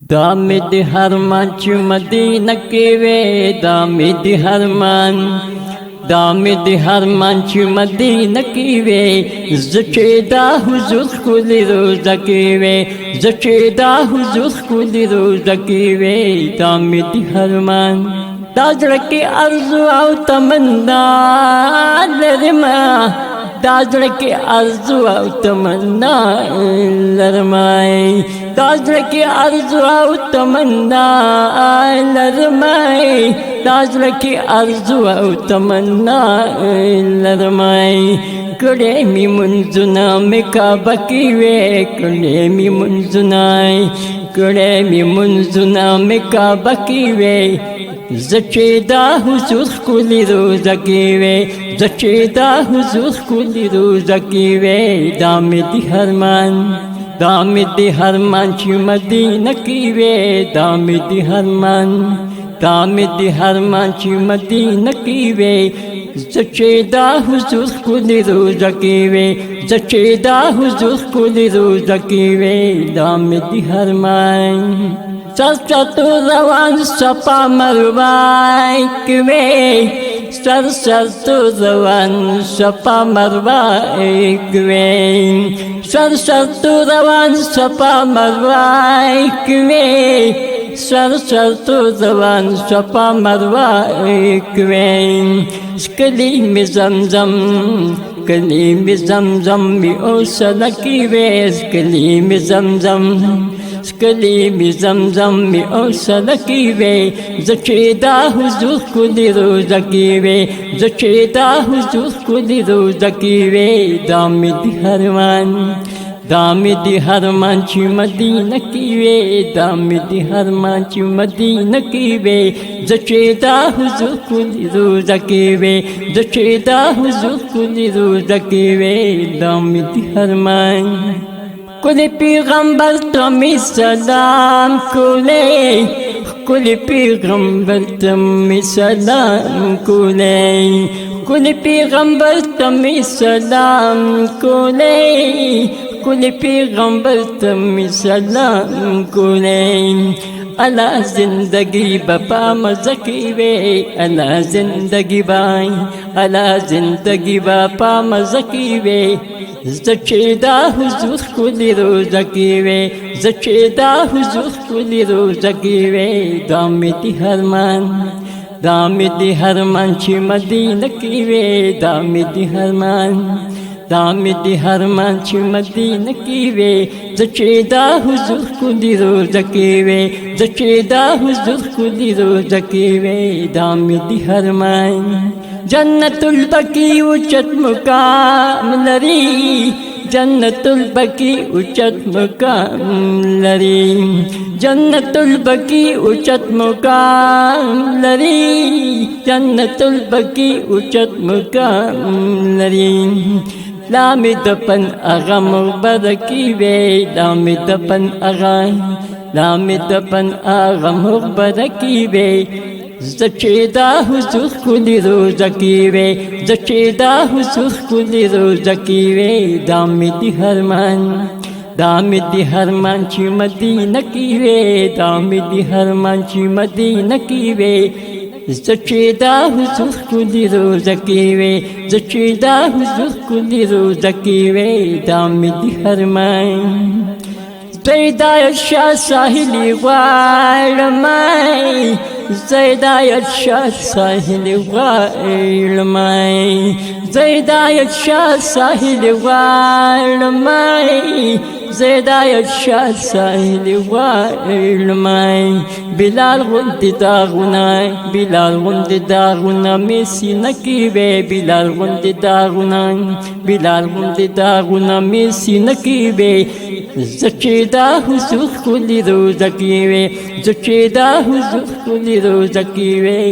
دامد هرمان چې مدینه کې وې دامد هرمان دامد هرمان چې مدینه کې وې زچې دا حضور ښکلې روزه کې وې زچې دا حضور ښکلې روزه کې وې دامد هرمان دا زړه کې ارزو او تمنا لرمه دا زړه کې ارزو او تمنا لرمه دا زړه کې ارزو او تمنا لرمه دا زړه کې ارزو او تمنا لرمه کړې مې منځونه مې کعبه کې وې کړې مې منځونه مې کعبه کې وې زچې دا حضور ښکلې روزه کې وې زچې دا حضور ښکلې روزه کې وې دامد هرمان دامد هرمان چې مدینه کې وې دامد هرمان چې مدینه کې وې زچې دا حضور ښکلې روزه کې وې زچې دا حضور ښکلې روزه کې وې دامد هرمان سرسرتو روان صفا مروه کوي سرسرتو روان صفا مروه کوي سرسرتو روان صفا مروه کوي سرسرتو روان صفا مروه کوي کلی می زمزم کلی می زمزم می اوسله کې وې کلی می زمزم کلی می زمزم می اوسله کې وې زچې دا حضور ښکلې روزه کې وې زچې دا حضور ښکلې روزه کې وې دامد هرمان چې مدینه کې وې دامد هرمان چې مدینه کې وې زچې دا حضور ښکلې روزه کې وې زچې دا حضور ښکلې روزه کې وې دامد هرمان کل پیغمبر تمی سلام کولے کل پیغمبر تمی سلام کولے کل پیغمبر تمی سلام کولے کل پیغمبر تمی سلام کولے اللہ زندگی بپا مزکی وے اللہ زندگی بپا مزکی وے زچې دا حضور ښکلې روزه کې وې زچې دا حضور ښکلې روزه کې وې دامد هرمان چې مدینه کې وې دامد هرمان چې مدینه کې وې زچې دا حضور ښکلې روزه کې وې زچې دا حضور ښکلې روزه کې وې دامد هرمان جنت البقی اوچت مقام لري جنت البقی اوچت مقام لري جنت البقی اوچت مقام لري جنت البقی اوچت مقام لري لام دپن اغا مغبر کی وے لام دپن اغا مغبر کی وے زچې دا حضور ښکلې روزه کې وې زچې دا حضور ښکلې روزه کې وې دامد هرمان چې مدینه کې وې دامد هرمان چې مدینه کې وې زچې دا حضور ښکلې روزه کې وې زچې دا حضور ښکلې روزه کې وې دامد هرمان زیدایت شاه ساحلي غواړمه زیدایت شاه ساحلي غواړمه زیدایت شاه ساحلي غواړمه زیدایت شاه ساحلي غواړمه بلال غوندې داغونه مې سینه کې وې بلال غوندې داغونه مې سینه کې وې زچې دا حضور ښکلې روزه کې وې زچې دا حضور ښکلې روزه کې وې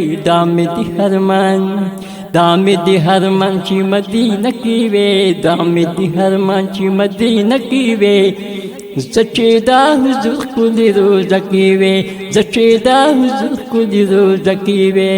دامد هرمان چې مدینه کې وې دامد هرمان چې مدینه کې وې زچې دا حضور ښکلې روزه کې وې زچې دا حضور ښکلې روزه کې وې